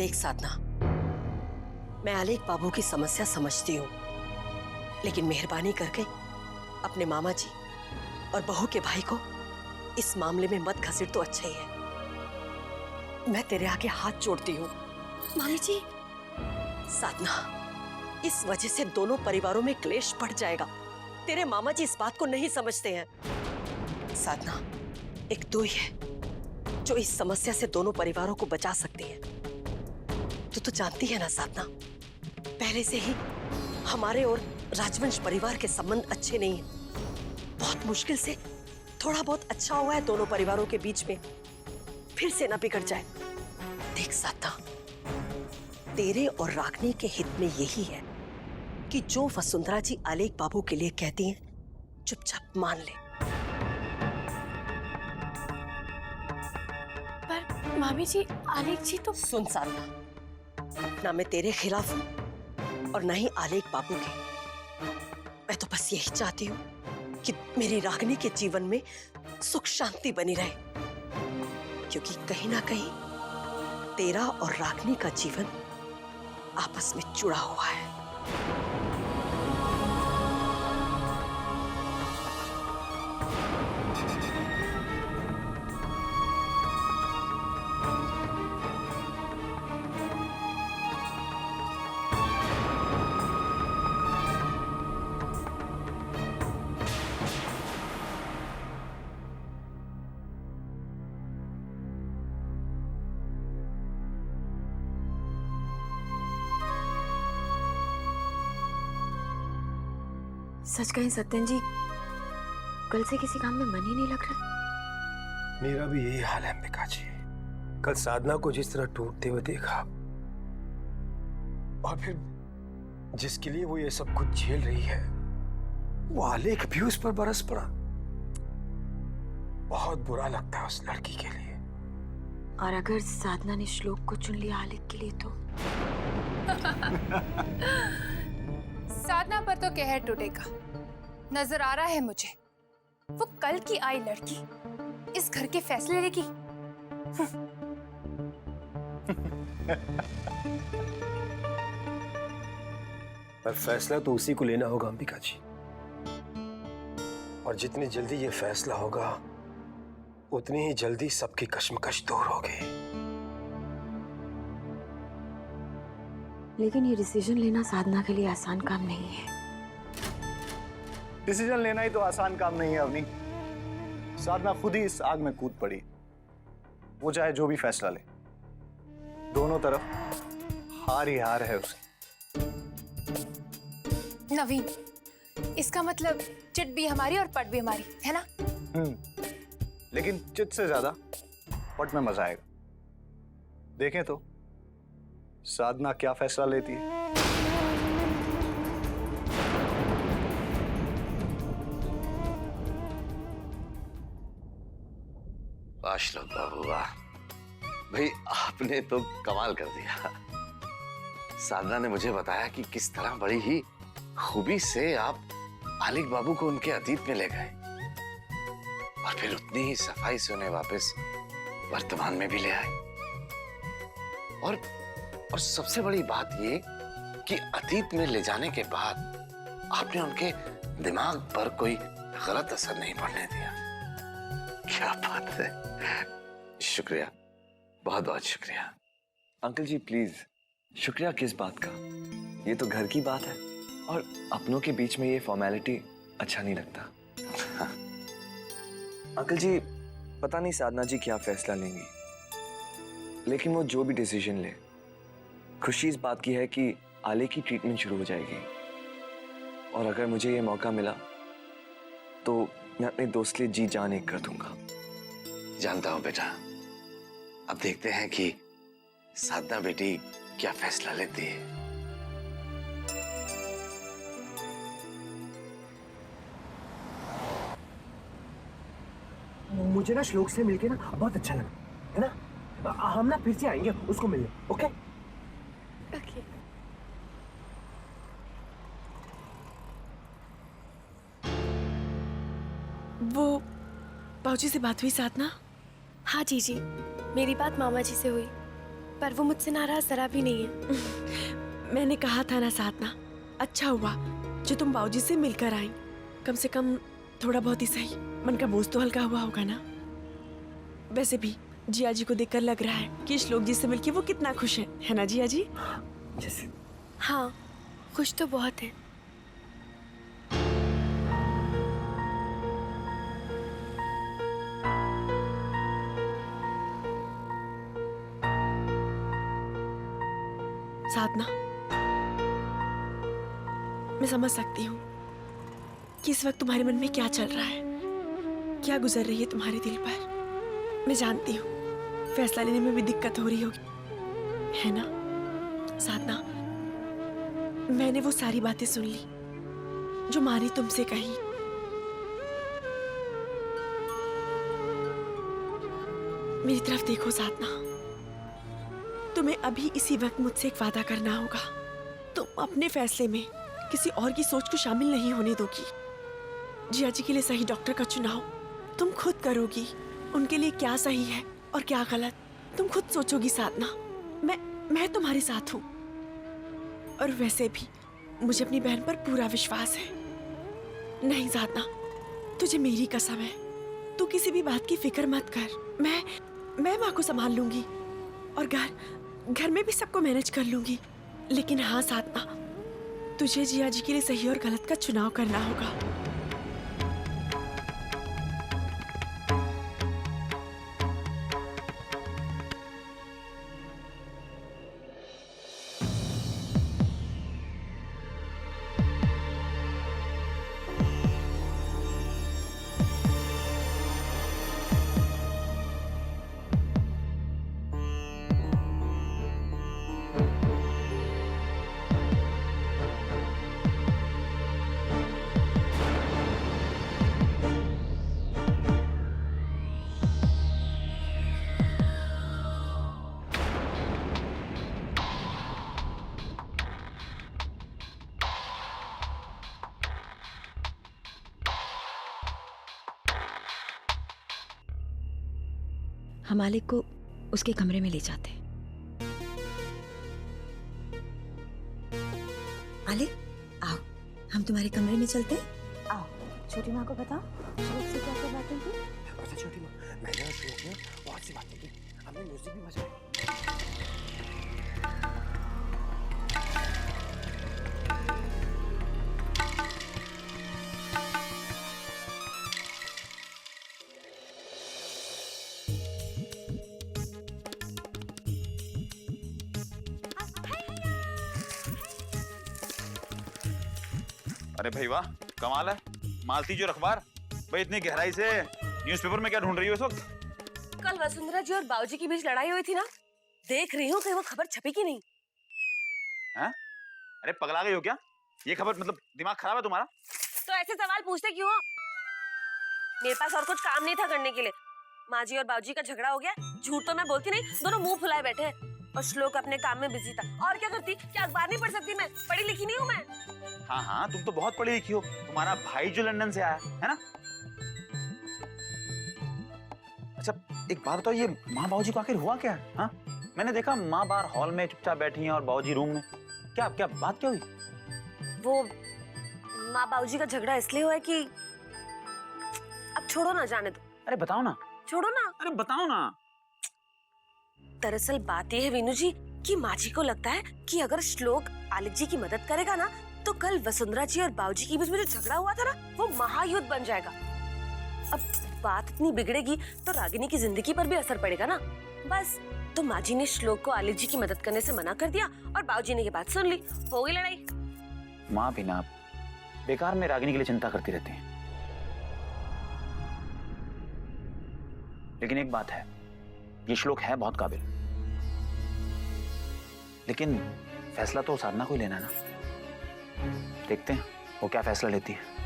देख साधना, मैं आलेख बाबू की समस्या समझती हूँ, लेकिन मेहरबानी करके अपने मामा जी और बहू के भाई को इस मामले में मत घसीट तो अच्छा ही है। मैं तेरे आगे हाथ जोड़ती हूँ। मामी जी। साधना, इस वजह से दोनों परिवारों में क्लेश बढ़ जाएगा। तेरे मामा जी इस बात को नहीं समझते हैं। साधना, एक तू ही है जो इस समस्या से दोनों परिवारों को बचा सकती है। तू तो जानती है ना साधना, पहले से ही हमारे और राजवंश परिवार के संबंध अच्छे नहीं हैं। बहुत मुश्किल से थोड़ा बहुत अच्छा हुआ है दोनों परिवारों के बीच में, फिर से ना बिगड़ जाए। देख साधना, तेरे और रागनी के हित में यही है कि जो वसुंधरा जी आलेख बाबू के लिए कहती हैं, चुपचाप मान ले। पर मामी जी, आलेख जी तो। सुन साधना, ना मैं तेरे खिलाफ हूं और ना ही आलेख बाबू के। मैं तो बस यही चाहती हूँ कि मेरी रागनी के जीवन में सुख शांति बनी रहे, क्योंकि कहीं ना कहीं तेरा और रागनी का जीवन आपस में जुड़ा हुआ है। सच कहें सत्यन जी, कल से किसी काम में मन ही नहीं लग रहा। मेरा भी यही हाल है अंबिका जी। कल साधना को जिस तरह टूटते हुए देखा, और फिर जिसके लिए वो ये सब कुछ झेल रही है, वो आलेख भी उस पर बरस पड़ा। बहुत बुरा लगता है उस लड़की के लिए। और अगर साधना ने श्लोक को चुन लिया आलेख के लिए तो साधना पर तो कहर टूटेगा। नजर आ रहा है मुझे, वो कल की आई लड़की इस घर के फैसले लेगी। पर फैसला तो उसी को लेना होगा अंबिका जी, और जितनी जल्दी ये फैसला होगा उतनी ही जल्दी सबकी कश्मकश दूर होगी। लेकिन ये डिसीजन लेना साधना के लिए आसान काम नहीं है। डिसीजन लेना ही तो आसान काम नहीं है अवनी। साधना खुद ही इस आग में कूद पड़ी। वो चाहे जो भी फैसला ले, दोनों तरफ हार ही हार है उसे। नवीन, इसका मतलब चिट भी हमारी और पट भी हमारी है ना? लेकिन चिट से ज्यादा पट में मजा आएगा। देखें तो साधना क्या फैसला लेती है। श्लोक बाबू, वाह भाई, आपने तो कमाल कर दिया। साधना ने मुझे बताया कि किस तरह बड़ी ही खूबी से आप आलेख बाबू को उनके अतीत में ले गए, और फिर उतनी ही सफाई से उन्हें वापस वर्तमान में भी ले आए। और सबसे बड़ी बात ये कि अतीत में ले जाने के बाद आपने उनके दिमाग पर कोई गलत असर नहीं पड़ने दिया। क्या बात है, शुक्रिया, बहुत बहुत शुक्रिया। अंकल जी प्लीज, शुक्रिया किस बात का? ये तो घर की बात है, और अपनों के बीच में ये फॉर्मेलिटी अच्छा नहीं लगता। अंकल जी, पता नहीं साधना जी क्या फैसला लेंगी, लेकिन वो जो भी डिसीजन ले, खुशी इस बात की है कि आलेख की ट्रीटमेंट शुरू हो जाएगी। और अगर मुझे ये मौका मिला तो मैं अपने दोस्त के लिए जी जान एक कर दूंगा। जानता हूं बेटा, अब देखते हैं कि साधना बेटी क्या फैसला लेती है। मुझे ना श्लोक से मिलके ना बहुत अच्छा लगा, है ना? हम ना फिर से आएंगे उसको मिलने, ओके? ओके। वो बाबूजी से बात हुई साधना? हाँ जीजी, मेरी बात मामा जी से हुई। पर वो मुझसे नाराज जरा भी नहीं है। मैंने कहा था ना साधना, अच्छा हुआ जो तुम बाबूजी से मिलकर आई। कम से कम थोड़ा बहुत ही सही मन का बोझ तो हल्का हुआ होगा ना। वैसे भी जिया जी को देखकर लग रहा है कि श्लोक जी से मिलकर वो कितना खुश है ना जिया जी? जैसे हाँ, खुश तो बहुत है। साधना, मैं समझ सकती हूँ कि इस वक्त तुम्हारे मन में क्या चल रहा है, क्या गुजर रही है तुम्हारे दिल पर। मैं जानती हूँ फैसला लेने में भी दिक्कत हो रही होगी, है ना साधना? मैंने वो सारी बातें सुन ली जो माँ ने तुमसे कही। मेरी तरफ देखो साधना, तुम्हें अभी इसी वक्त मुझसे एक वादा करना होगा। तुम अपने फैसले में किसी और की सोच को शामिल नहीं होने दोगी। जिया जी के लिए सही डॉक्टर का चुनाव तुम खुद करोगी। उनके लिए क्या सही है और क्या गलत तुम खुद सोचोगी साधना। मैं तुम्हारे साथ हूँ। और वैसे भी मुझे अपनी बहन पर पूरा विश्वास है। नहीं साधना, तुझे मेरी कसम है, तू किसी भी बात की फिक्र मत कर। मैं माँ को संभाल लूंगी और घर में भी सबको मैनेज कर लूंगी। लेकिन हाँ साधना, तुझे जिया जी के लिए सही और गलत का चुनाव करना होगा। हम मालिक को उसके कमरे में ले जाते। मालिक आओ, हम तुम्हारे कमरे में चलते हैं। आओ, छोटी माँ को बताओ श्लोक से क्या क्या बातें की। पता छोटी माँ, मैंने और श्लोक ने बहुत सी बातें की, हमने म्यूजिक भी बजाया। अरे भाई वाह, कमाल है। मालती जो अखबार भाई, इतनी गहराई से न्यूज़पेपर में क्या ढूंढ रही हो इस वक्त? कल वसुंधरा जी और बाबूजी के बीच लड़ाई हुई थी ना, देख रही हूँ कहीं वो खबर छपी कि नहीं। हैं? अरे पगला गई हो क्या? ये खबर मतलब दिमाग खराब है तुम्हारा? तो ऐसे सवाल पूछते क्यों हो? मेरे पास और कुछ काम नहीं था करने के लिए। माँ जी और बाबूजी का झगड़ा हो गया, झूठ तो मैं बोलती नहीं, दोनों मुंह फुलाए बैठे हैं। और श्लोक अपने काम में बिजी था। और क्या करती? क्या अखबार नहीं पढ़ सकती मैं? पढ़ी लिखी नहीं हूँ मैं? हाँ हाँ, तुम तो बहुत पढ़ी लिखी हो। तुम्हारा भाई जो लंदन से आया है ना। अच्छा एक बात बताओ, ये माँ बाबूजी को आखिर हुआ क्या? हाँ, मैंने देखा माँ बाहर हॉल में चुपचाप बैठी हैं और बाबूजी रूम में। क्या क्या बात क्या हुई? वो माँ बाबूजी का झगड़ा इसलिए हुआ है कि अब छोड़ो ना, जाने दो। अरे बताओ ना। छोड़ो ना। अरे बताओ ना। दरअसल बात यह है वीनू जी कि माँ जी को लगता है कि अगर श्लोक आलिक जी की मदद करेगा ना, तो कल वसुंधरा जी और बाबूजी के बीच में जो झगड़ा हुआ था ना, वो महायुद्ध बन जाएगा। अब बात इतनी बिगड़ेगी तो रागिनी की जिंदगी पर भी असर पड़ेगा ना। बस तो माँ जी ने श्लोक को आलिक जी की मदद करने से मना कर दिया और बाबूजी ने ये बात सुन ली, हो गई लड़ाई। माँ भी ना बेकार में रागिनी के लिए चिंता करती रहती है। लेकिन एक बात है, ये श्लोक है बहुत काबिल, लेकिन फैसला तो साधना को ही लेना है ना। देखते हैं वो क्या फैसला लेती है।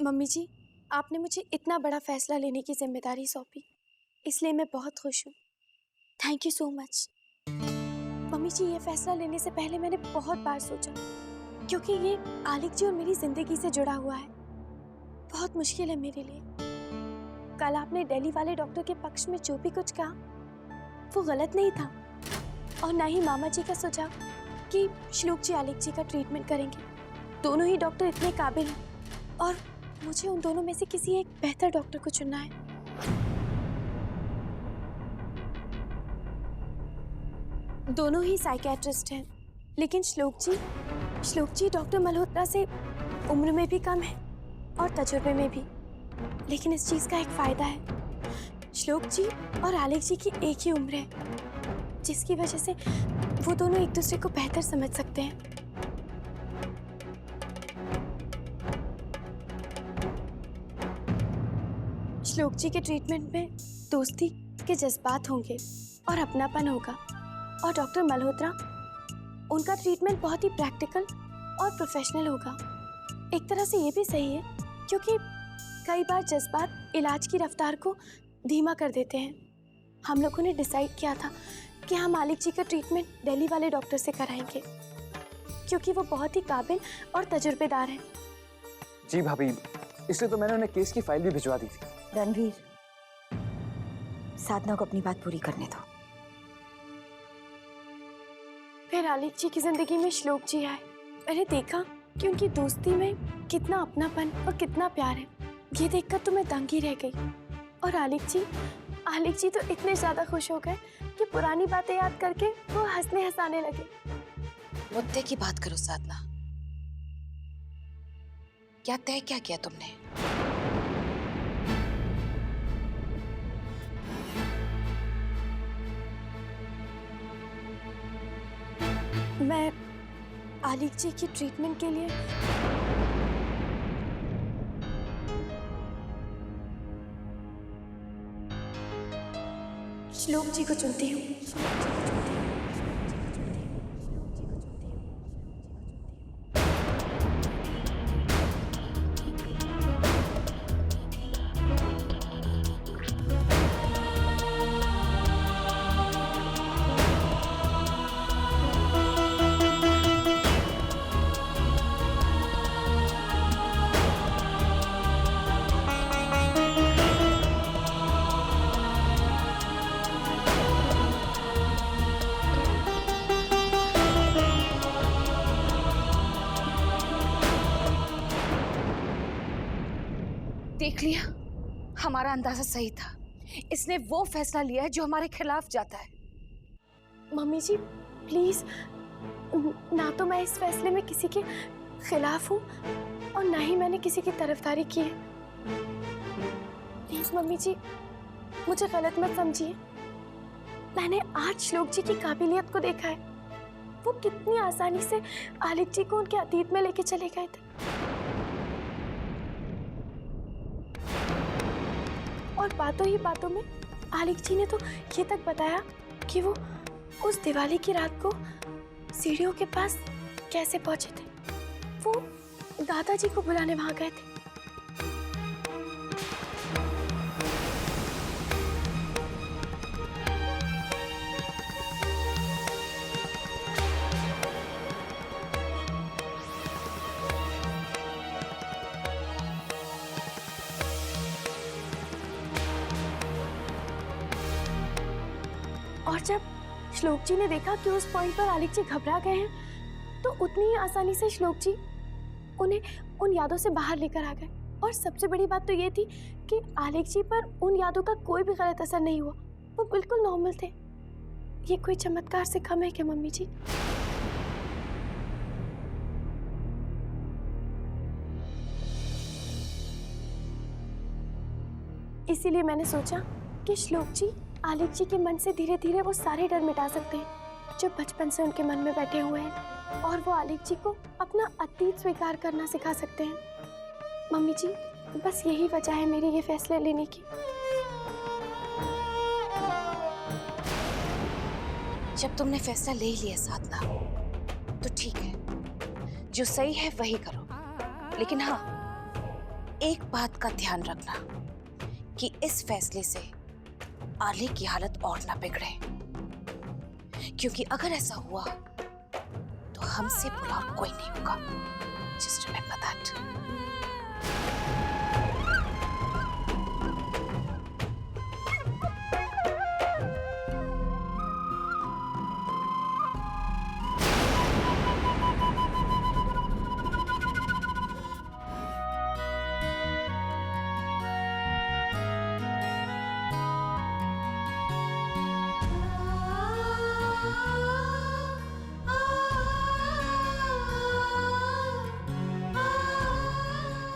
मम्मी जी, आपने मुझे इतना बड़ा फैसला लेने की जिम्मेदारी सौंपी, इसलिए मैं बहुत खुश हूँ। Thank you so much. Mummy ji, ये फैसला लेने से पहले मैंने बहुत बार सोचा क्योंकि ये आलिक जी और मेरी जिंदगी से जुड़ा हुआ है। बहुत मुश्किल है मेरे लिए। कल आपने दिल्ली वाले डॉक्टर के पक्ष में जो भी कुछ कहा वो गलत नहीं था, और ना ही मामा जी का सुझाव कि श्लोक जी आलिक जी का ट्रीटमेंट करेंगे। दोनों ही डॉक्टर इतने काबिल हैं और मुझे उन दोनों में से किसी एक बेहतर डॉक्टर को चुनना है। दोनों ही साइकियाट्रिस्ट हैं, लेकिन श्लोक जी डॉक्टर मल्होत्रा से उम्र में भी कम है और तजुर्बे में भी। लेकिन इस चीज का एक फायदा है, श्लोक जी और आलिक जी की एक ही उम्र है, जिसकी वजह से वो दोनों एक दूसरे को बेहतर समझ सकते हैं। श्लोक जी के ट्रीटमेंट में दोस्ती के जज्बात होंगे और अपनापन होगा, और डॉक्टर मल्होत्रा उनका ट्रीटमेंट बहुत ही प्रैक्टिकल और प्रोफेशनल होगा। एक तरह से ये भी सही है, क्योंकि कई बार जज्बात इलाज की रफ्तार को धीमा कर देते हैं। हम लोगों ने डिसाइड किया था कि हम आलिक जी का ट्रीटमेंट दिल्ली वाले डॉक्टर से कराएंगे, क्योंकि वो बहुत ही काबिल और तजुर्बेदार हैं। जी भाभी, इसलिए तो मैंने उन्हें केस की फाइल भी भिजवा दी थी। रणवीर, साधना को अपनी बात पूरी करने दो। फिर आलिक जी की जिंदगी में श्लोक जी आए। मैंने देखा कि उनकी दोस्ती में कितना अपनापन और कितना प्यार है। ये देखकर तो मैं दंग ही रह गई। और आलिक जी तो इतने ज्यादा खुश हो गए कि पुरानी बातें याद करके वो हंसने हंसाने लगे। मुद्दे की बात करो साधना, क्या तय क्या किया तुमने? मैं आलिक जी की ट्रीटमेंट के लिए श्लोक जी को चुनती हूँ। देख लिया, हमारा अंदाजा सही था। इसने वो फैसला लिया है जो हमारे खिलाफ जाता है। मम्मी जी प्लीज, ना तो मैं इस फैसले में किसी के खिलाफ हूँ और ना ही मैंने किसी की तरफदारी की है। प्लीज मम्मी जी, मुझे गलत मत समझिए। मैंने आज श्लोक जी की काबिलियत को देखा है। वो कितनी आसानी से आलिक जी को उनके अतीत में लेके चले गए थे। और बातों ही बातों में आलिक जी ने तो ये तक बताया कि वो उस दिवाली की रात को सीढ़ियों के पास कैसे पहुंचे थे। वो दादाजी को बुलाने वहां गए थे। और जब श्लोक जी ने देखा कि उस पॉइंट पर आलिक जी घबरा गए हैं, तो उतनी ही आसानी से श्लोक जी उन्हें उन यादों से बाहर लेकर आ गए। और सबसे बड़ी बात तो ये थी कि आलिक जी पर उन यादों का कोई भी गलत असर नहीं हुआ। वो बिल्कुल नॉर्मल थे। ये कोई चमत्कार से कम है क्या मम्मी जी? इसीलिए मैंने सोचा कि श्लोक जी आलिक जी के मन से धीरे धीरे वो सारे डर मिटा सकते हैं जो बचपन से उनके मन में बैठे हुए हैं, और वो आलिक जी को अपना अतीत स्वीकार करना सिखा सकते हैं। मम्मी जी, बस यही वजह है मेरी ये फैसले लेने की। जब तुमने फैसला ले लिया साधना, तो ठीक है, जो सही है वही करो। लेकिन हाँ, एक बात का ध्यान रखना कि इस फैसले से आलिक की हालत और ना बिगड़े, क्योंकि अगर ऐसा हुआ तो हमसे बुरा और कोई नहीं होगा। Just remember that.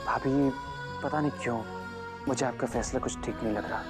भाभी, पता नहीं क्यों मुझे आपका फैसला कुछ ठीक नहीं लग रहा।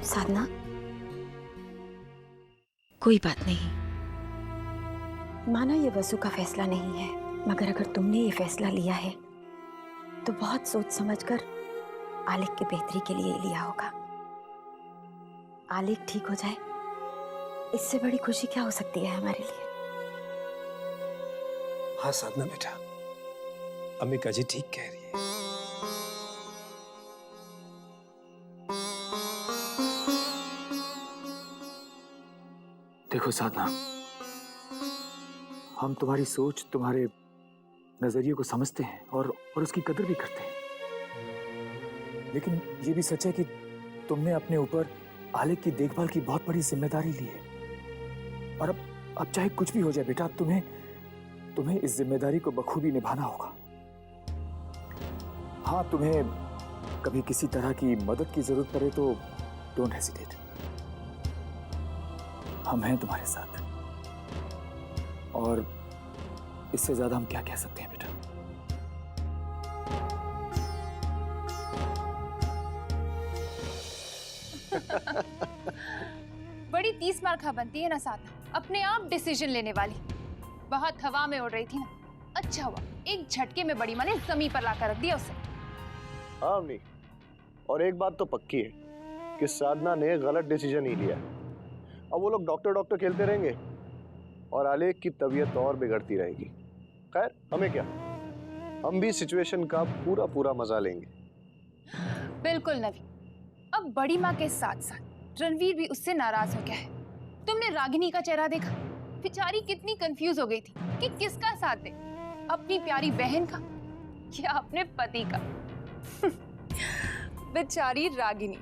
साधना, कोई बात नहीं। माना ये वसु का फैसला नहीं है, मगर अगर तुमने ये फैसला लिया है तो बहुत सोच समझकर आलिक की बेहतरी के लिए लिया होगा। आलिक ठीक हो जाए, इससे बड़ी खुशी क्या हो सकती है हमारे लिए। हाँ साधना बेटा, अम्मिका जी ठीक कह रही है। देखो साधना, हम तुम्हारी सोच, तुम्हारे नजरिए को समझते हैं और उसकी कदर भी करते हैं, लेकिन ये भी सच है कि तुमने अपने ऊपर आलिक की देखभाल की बहुत बड़ी जिम्मेदारी ली है। और अब चाहे कुछ भी हो जाए बेटा, तुम्हें इस जिम्मेदारी को बखूबी निभाना होगा। हाँ, तुम्हें कभी किसी तरह की मदद की जरूरत पड़े तो डोंट हेजिटेट, हम हैं तुम्हारे साथ। और इससे ज्यादा हम क्या कह सकते हैं बेटा। बड़ी 30 मार खा बनती है ना साधना, अपने आप डिसीजन लेने वाली। बहुत हवा में उड़ रही थी ना, अच्छा हुआ एक झटके में बड़ी माँ ने जमीन पर लाकर रख दिया उसे। हाँ अम्मी, और एक बात तो पक्की है कि साधना ने गलत डिसीजन ही लिया। अब वो लोग डॉक्टर खेलते रहेंगे और आलेख की तबीयत और बिगड़ती रहेगी। खैर, हमें क्या, हम भी सिचुएशन का पूरा मजा लेंगे। बिल्कुल नवी, अब बड़ी माँ के साथ साथ रणवीर भी उससे नाराज हो गया है। तुमने रागिनी का चेहरा देखा, बेचारी कितनी कंफ्यूज हो गई थी कि किसका साथ दे, अपनी प्यारी बहन का या अपने पति का। बेचारी रागिनी।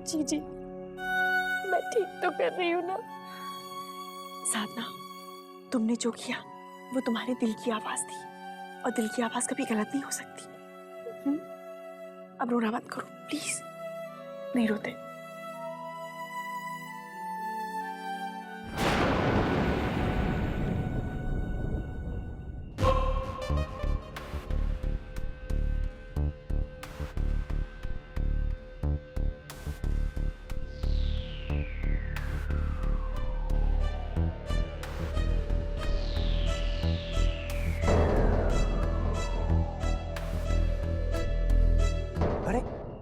जी, मैं ठीक तो कर रही हूँ ना। साधना, तुमने जो किया वो तुम्हारे दिल की आवाज थी, और दिल की आवाज कभी गलत नहीं हो सकती। अब रोना मत करो प्लीज, नहीं रोते।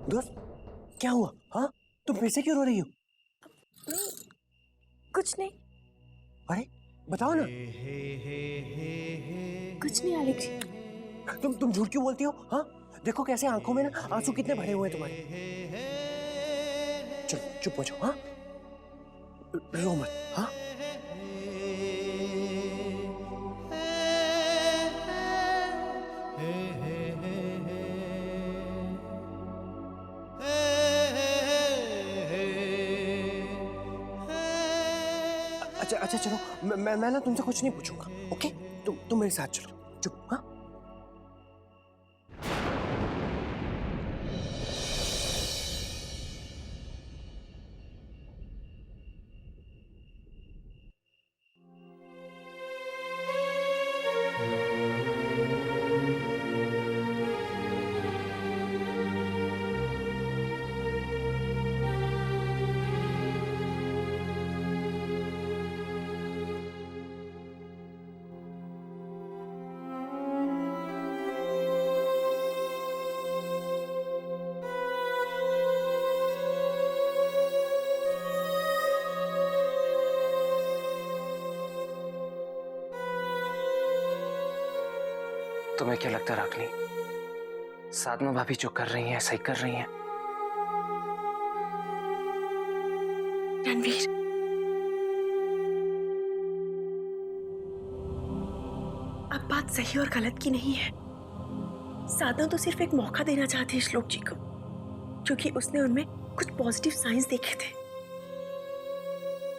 दोस्त, क्या हुआ? हाँ, तुम फिर से क्यों रो रही हो? कुछ नहीं। अरे बताओ ना। कुछ नहीं आलिक जी। तुम झूठ क्यों बोलती हो? हाँ, देखो कैसे आंखों में ना आंसू कितने भरे हुए हैं तुम्हारे। चलो चुप हो जाओ। हाँ, रो मत। हाँ, अच्छा चलो, मैं ना तुमसे कुछ नहीं पूछूंगा, ओके? तुम मेरे साथ चलो, चुप। हाँ, तुम्हें क्या लगता है रागनी, साधना भाभी जो कर रही हैं सही कर रही हैं? रणवीर, अब बात सही और गलत की नहीं है। साधना तो सिर्फ एक मौका देना चाहती है श्लोक जी को, क्योंकि उसने उनमें कुछ पॉजिटिव साइंस देखे थे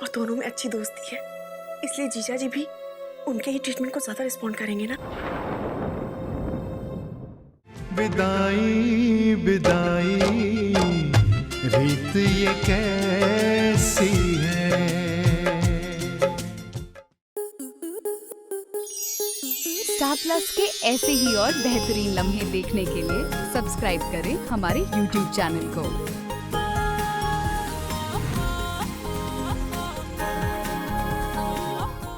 और दोनों में अच्छी दोस्ती है, इसलिए जीजा जी भी उनके ही ट्रीटमेंट को ज्यादा रिस्पॉन्ड करेंगे ना। विदाई विदाई रीत ये कैसी है। स्टार प्लस के ऐसे ही और बेहतरीन लम्हे देखने के लिए सब्सक्राइब करें हमारे YouTube चैनल को।